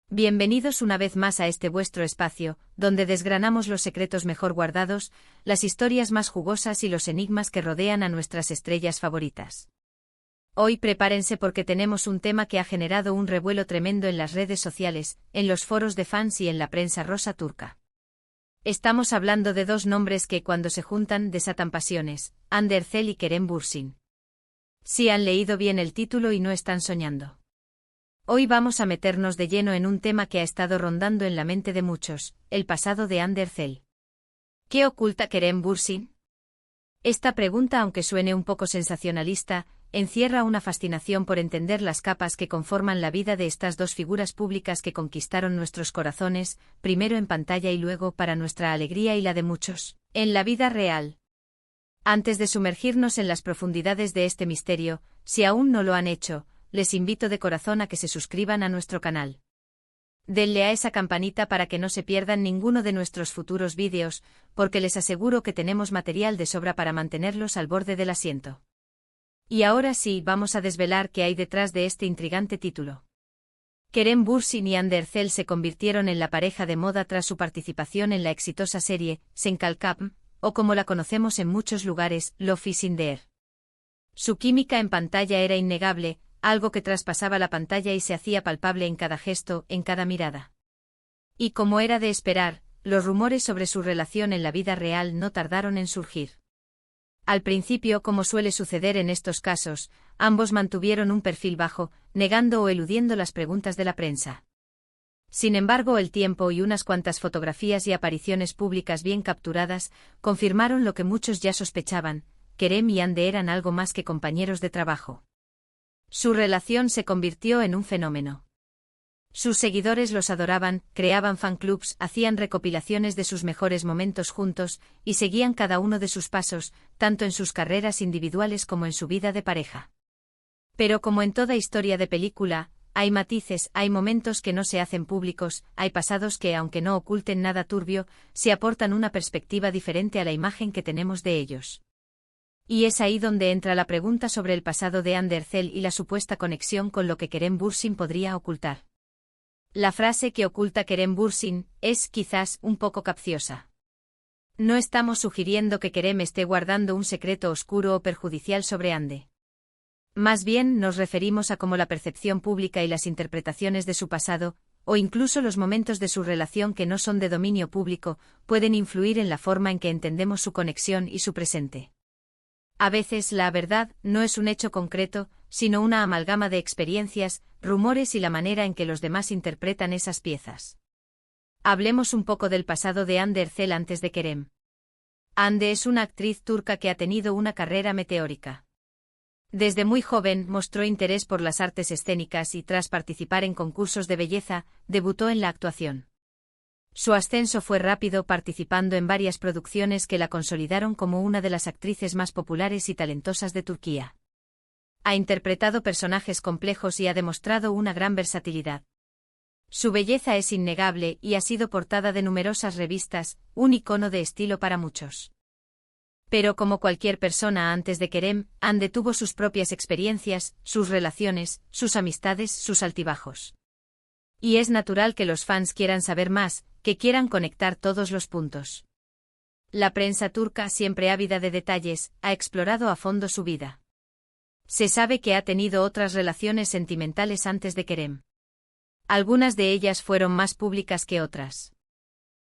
Bienvenidos una vez más a este vuestro espacio, donde desgranamos los secretos mejor guardados, las historias más jugosas y los enigmas que rodean a nuestras estrellas favoritas. Hoy prepárense porque tenemos un tema que ha generado un revuelo tremendo en las redes sociales, en los foros de fans y en la prensa rosa turca. Estamos hablando de dos nombres que cuando se juntan desatan pasiones, Hande Erçel y Kerem Bürsin. Sí han leído bien el título y no están soñando. Hoy vamos a meternos de lleno en un tema que ha estado rondando en la mente de muchos, el pasado de Hande Erçel. ¿Qué oculta Kerem Bürsin? Esta pregunta, aunque suene un poco sensacionalista, encierra una fascinación por entender las capas que conforman la vida de estas dos figuras públicas que conquistaron nuestros corazones, primero en pantalla y luego, para nuestra alegría y la de muchos, en la vida real. Antes de sumergirnos en las profundidades de este misterio, si aún no lo han hecho, les invito de corazón a que se suscriban a nuestro canal. Denle a esa campanita para que no se pierdan ninguno de nuestros futuros vídeos, porque les aseguro que tenemos material de sobra para mantenerlos al borde del asiento. Y ahora sí, vamos a desvelar qué hay detrás de este intrigante título. Kerem Bürsin y Hande Erçel se convirtieron en la pareja de moda tras su participación en la exitosa serie Sen Kalkam, o como la conocemos en muchos lugares, Love is in the Air. Su química en pantalla era innegable, algo que traspasaba la pantalla y se hacía palpable en cada gesto, en cada mirada. Y como era de esperar, los rumores sobre su relación en la vida real no tardaron en surgir. Al principio, como suele suceder en estos casos, ambos mantuvieron un perfil bajo, negando o eludiendo las preguntas de la prensa. Sin embargo, el tiempo y unas cuantas fotografías y apariciones públicas bien capturadas confirmaron lo que muchos ya sospechaban: Kerem y Hande eran algo más que compañeros de trabajo. Su relación se convirtió en un fenómeno. Sus seguidores los adoraban, creaban fanclubs, hacían recopilaciones de sus mejores momentos juntos, y seguían cada uno de sus pasos, tanto en sus carreras individuales como en su vida de pareja. Pero como en toda historia de película, hay matices, hay momentos que no se hacen públicos, hay pasados que, aunque no oculten nada turbio, se aportan una perspectiva diferente a la imagen que tenemos de ellos. Y es ahí donde entra la pregunta sobre el pasado de Hande Erçel y la supuesta conexión con lo que Kerem Bürsin podría ocultar. La frase que oculta Kerem Bürsin es, quizás, un poco capciosa. No estamos sugiriendo que Kerem esté guardando un secreto oscuro o perjudicial sobre Hande. Más bien nos referimos a cómo la percepción pública y las interpretaciones de su pasado, o incluso los momentos de su relación que no son de dominio público, pueden influir en la forma en que entendemos su conexión y su presente. A veces la verdad no es un hecho concreto, sino una amalgama de experiencias, rumores y la manera en que los demás interpretan esas piezas. Hablemos un poco del pasado de Hande Erçel antes de Kerem. Hande es una actriz turca que ha tenido una carrera meteórica. Desde muy joven mostró interés por las artes escénicas y tras participar en concursos de belleza, debutó en la actuación. Su ascenso fue rápido, participando en varias producciones que la consolidaron como una de las actrices más populares y talentosas de Turquía. Ha interpretado personajes complejos y ha demostrado una gran versatilidad. Su belleza es innegable y ha sido portada de numerosas revistas, un icono de estilo para muchos. Pero como cualquier persona antes de Kerem, Hande tuvo sus propias experiencias, sus relaciones, sus amistades, sus altibajos. Y es natural que los fans quieran saber más, que quieran conectar todos los puntos. La prensa turca, siempre ávida de detalles, ha explorado a fondo su vida. Se sabe que ha tenido otras relaciones sentimentales antes de Kerem. Algunas de ellas fueron más públicas que otras.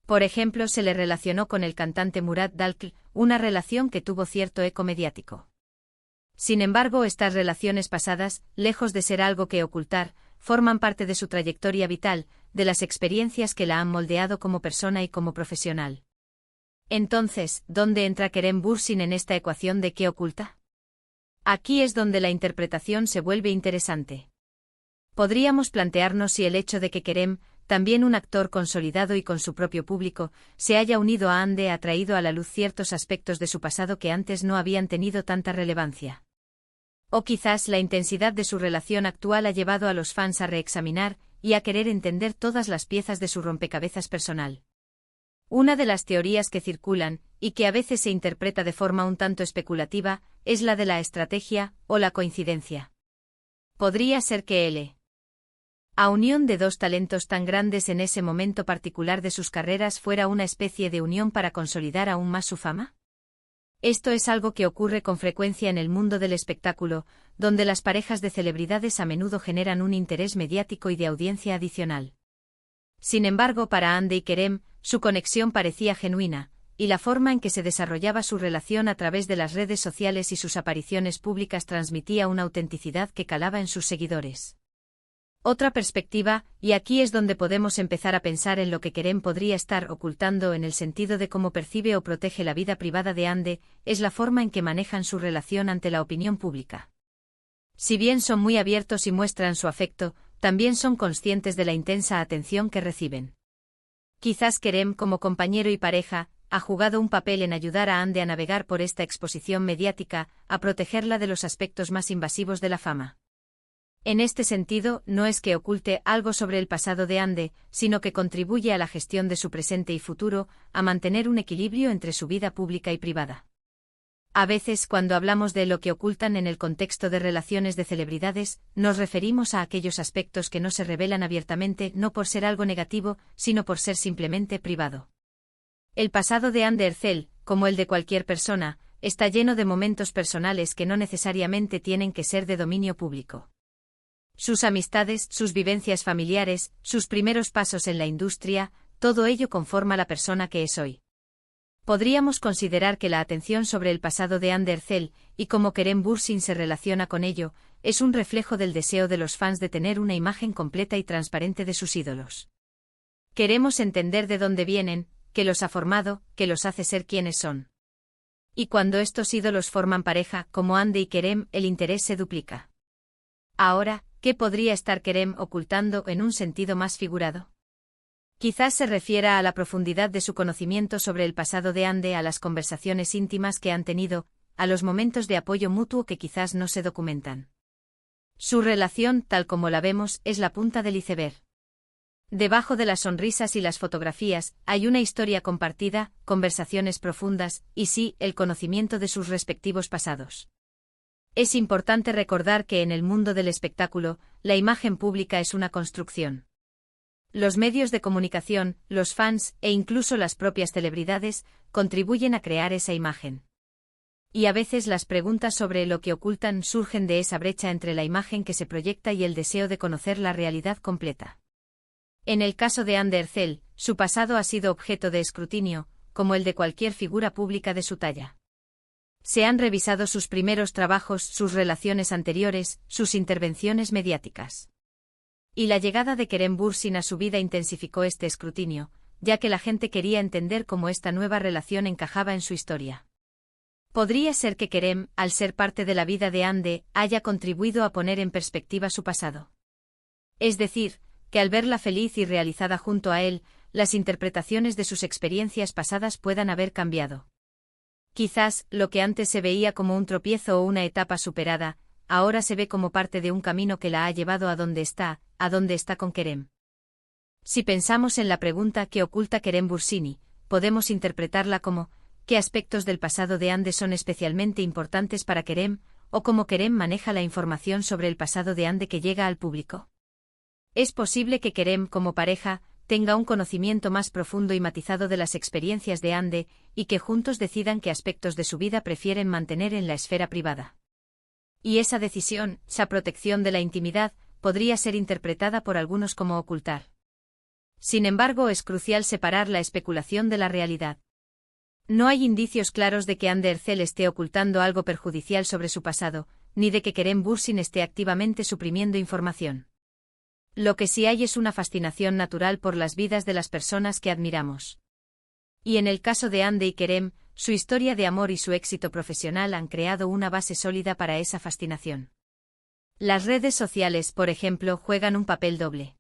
Por ejemplo, se le relacionó con el cantante Murat Dalkl, una relación que tuvo cierto eco mediático. Sin embargo, estas relaciones pasadas, lejos de ser algo que ocultar, forman parte de su trayectoria vital, de las experiencias que la han moldeado como persona y como profesional. Entonces, ¿dónde entra Kerem Bürsin en esta ecuación de qué oculta? Aquí es donde la interpretación se vuelve interesante. Podríamos plantearnos si el hecho de que Kerem, también un actor consolidado y con su propio público, se haya unido a Hande ha traído a la luz ciertos aspectos de su pasado que antes no habían tenido tanta relevancia. O quizás la intensidad de su relación actual ha llevado a los fans a reexaminar y a querer entender todas las piezas de su rompecabezas personal. Una de las teorías que circulan, y que a veces se interpreta de forma un tanto especulativa, es la de la estrategia, o la coincidencia. Podría ser que A unión de dos talentos tan grandes en ese momento particular de sus carreras fuera una especie de unión para consolidar aún más su fama? Esto es algo que ocurre con frecuencia en el mundo del espectáculo, donde las parejas de celebridades a menudo generan un interés mediático y de audiencia adicional. Sin embargo, para Hande y Kerem, su conexión parecía genuina, y la forma en que se desarrollaba su relación a través de las redes sociales y sus apariciones públicas transmitía una autenticidad que calaba en sus seguidores. Otra perspectiva, y aquí es donde podemos empezar a pensar en lo que Kerem podría estar ocultando en el sentido de cómo percibe o protege la vida privada de Hande, es la forma en que manejan su relación ante la opinión pública. Si bien son muy abiertos y muestran su afecto, también son conscientes de la intensa atención que reciben. Quizás Kerem, como compañero y pareja, ha jugado un papel en ayudar a Hande a navegar por esta exposición mediática, a protegerla de los aspectos más invasivos de la fama. En este sentido, no es que oculte algo sobre el pasado de Hande, sino que contribuye a la gestión de su presente y futuro, a mantener un equilibrio entre su vida pública y privada. A veces, cuando hablamos de lo que ocultan en el contexto de relaciones de celebridades, nos referimos a aquellos aspectos que no se revelan abiertamente no por ser algo negativo, sino por ser simplemente privado. El pasado de Hande Erçel, como el de cualquier persona, está lleno de momentos personales que no necesariamente tienen que ser de dominio público. Sus amistades, sus vivencias familiares, sus primeros pasos en la industria, todo ello conforma la persona que es hoy. Podríamos considerar que la atención sobre el pasado de Hande Erçel, y cómo Kerem Bürsin se relaciona con ello, es un reflejo del deseo de los fans de tener una imagen completa y transparente de sus ídolos. Queremos entender de dónde vienen, qué los ha formado, qué los hace ser quienes son. Y cuando estos ídolos forman pareja, como Hande y Kerem, el interés se duplica. Ahora, ¿qué podría estar Kerem ocultando en un sentido más figurado? Quizás se refiera a la profundidad de su conocimiento sobre el pasado de Hande, a las conversaciones íntimas que han tenido, a los momentos de apoyo mutuo que quizás no se documentan. Su relación, tal como la vemos, es la punta del iceberg. Debajo de las sonrisas y las fotografías, hay una historia compartida, conversaciones profundas, y sí, el conocimiento de sus respectivos pasados. Es importante recordar que en el mundo del espectáculo, la imagen pública es una construcción. Los medios de comunicación, los fans, e incluso las propias celebridades, contribuyen a crear esa imagen. Y a veces las preguntas sobre lo que ocultan surgen de esa brecha entre la imagen que se proyecta y el deseo de conocer la realidad completa. En el caso de Hande Erçel, su pasado ha sido objeto de escrutinio, como el de cualquier figura pública de su talla. Se han revisado sus primeros trabajos, sus relaciones anteriores, sus intervenciones mediáticas. Y la llegada de Kerem Bürsin a su vida intensificó este escrutinio, ya que la gente quería entender cómo esta nueva relación encajaba en su historia. Podría ser que Kerem, al ser parte de la vida de Hande, haya contribuido a poner en perspectiva su pasado. Es decir, que al verla feliz y realizada junto a él, las interpretaciones de sus experiencias pasadas puedan haber cambiado. Quizás, lo que antes se veía como un tropiezo o una etapa superada, ahora se ve como parte de un camino que la ha llevado a donde está con Kerem. Si pensamos en la pregunta que oculta Kerem Bürsin, podemos interpretarla como, ¿qué aspectos del pasado de Hande son especialmente importantes para Kerem, o cómo Kerem maneja la información sobre el pasado de Hande que llega al público? Es posible que Kerem, como pareja, tenga un conocimiento más profundo y matizado de las experiencias de Hande, y que juntos decidan qué aspectos de su vida prefieren mantener en la esfera privada. Y esa decisión, esa protección de la intimidad, podría ser interpretada por algunos como ocultar. Sin embargo, es crucial separar la especulación de la realidad. No hay indicios claros de que Hande Erçel esté ocultando algo perjudicial sobre su pasado, ni de que Kerem Bürsin esté activamente suprimiendo información. Lo que sí hay es una fascinación natural por las vidas de las personas que admiramos. Y en el caso de Hande y Kerem, su historia de amor y su éxito profesional han creado una base sólida para esa fascinación. Las redes sociales, por ejemplo, juegan un papel doble.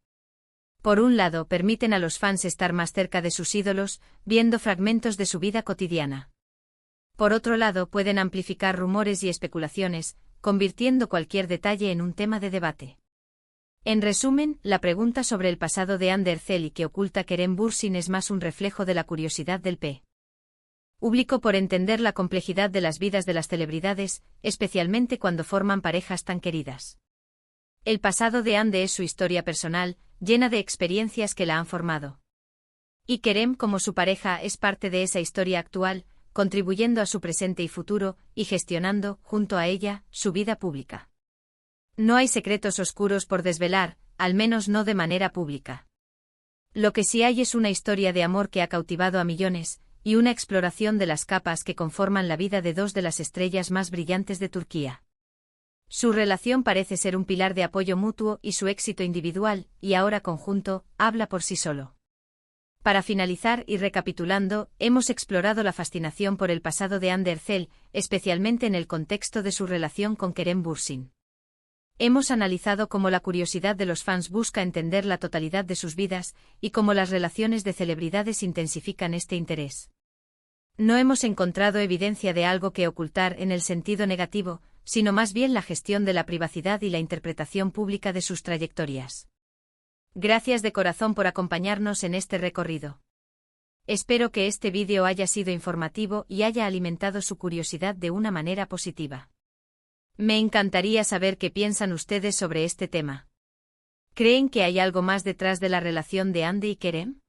Por un lado, permiten a los fans estar más cerca de sus ídolos, viendo fragmentos de su vida cotidiana. Por otro lado, pueden amplificar rumores y especulaciones, convirtiendo cualquier detalle en un tema de debate. En resumen, la pregunta sobre el pasado de Hande Erçel y que oculta Kerem Bürsin es más un reflejo de la curiosidad del público por entender la complejidad de las vidas de las celebridades, especialmente cuando forman parejas tan queridas. El pasado de Ande es su historia personal, llena de experiencias que la han formado. Y Kerem, como su pareja, es parte de esa historia actual, contribuyendo a su presente y futuro, y gestionando, junto a ella, su vida pública. No hay secretos oscuros por desvelar, al menos no de manera pública. Lo que sí hay es una historia de amor que ha cautivado a millones, y una exploración de las capas que conforman la vida de dos de las estrellas más brillantes de Turquía. Su relación parece ser un pilar de apoyo mutuo y su éxito individual, y ahora conjunto, habla por sí solo. Para finalizar y recapitulando, hemos explorado la fascinación por el pasado de Hande Erçel, especialmente en el contexto de su relación con Kerem Bürsin. Hemos analizado cómo la curiosidad de los fans busca entender la totalidad de sus vidas, y cómo las relaciones de celebridades intensifican este interés. No hemos encontrado evidencia de algo que ocultar en el sentido negativo, sino más bien la gestión de la privacidad y la interpretación pública de sus trayectorias. Gracias de corazón por acompañarnos en este recorrido. Espero que este vídeo haya sido informativo y haya alimentado su curiosidad de una manera positiva. Me encantaría saber qué piensan ustedes sobre este tema. ¿Creen que hay algo más detrás de la relación de Hande y Kerem?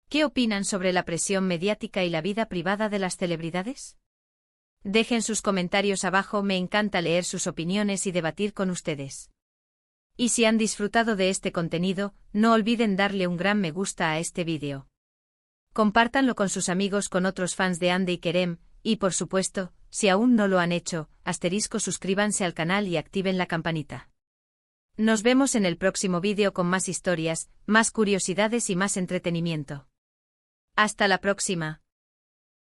¿Qué opinan sobre la presión mediática y la vida privada de las celebridades? Dejen sus comentarios abajo, me encanta leer sus opiniones y debatir con ustedes. Y si han disfrutado de este contenido, no olviden darle un gran me gusta a este vídeo. Compártanlo con sus amigos, con otros fans de Hande y Kerem, y por supuesto, si aún no lo han hecho, suscríbanse al canal y activen la campanita. Nos vemos en el próximo vídeo con más historias, más curiosidades y más entretenimiento. Hasta la próxima.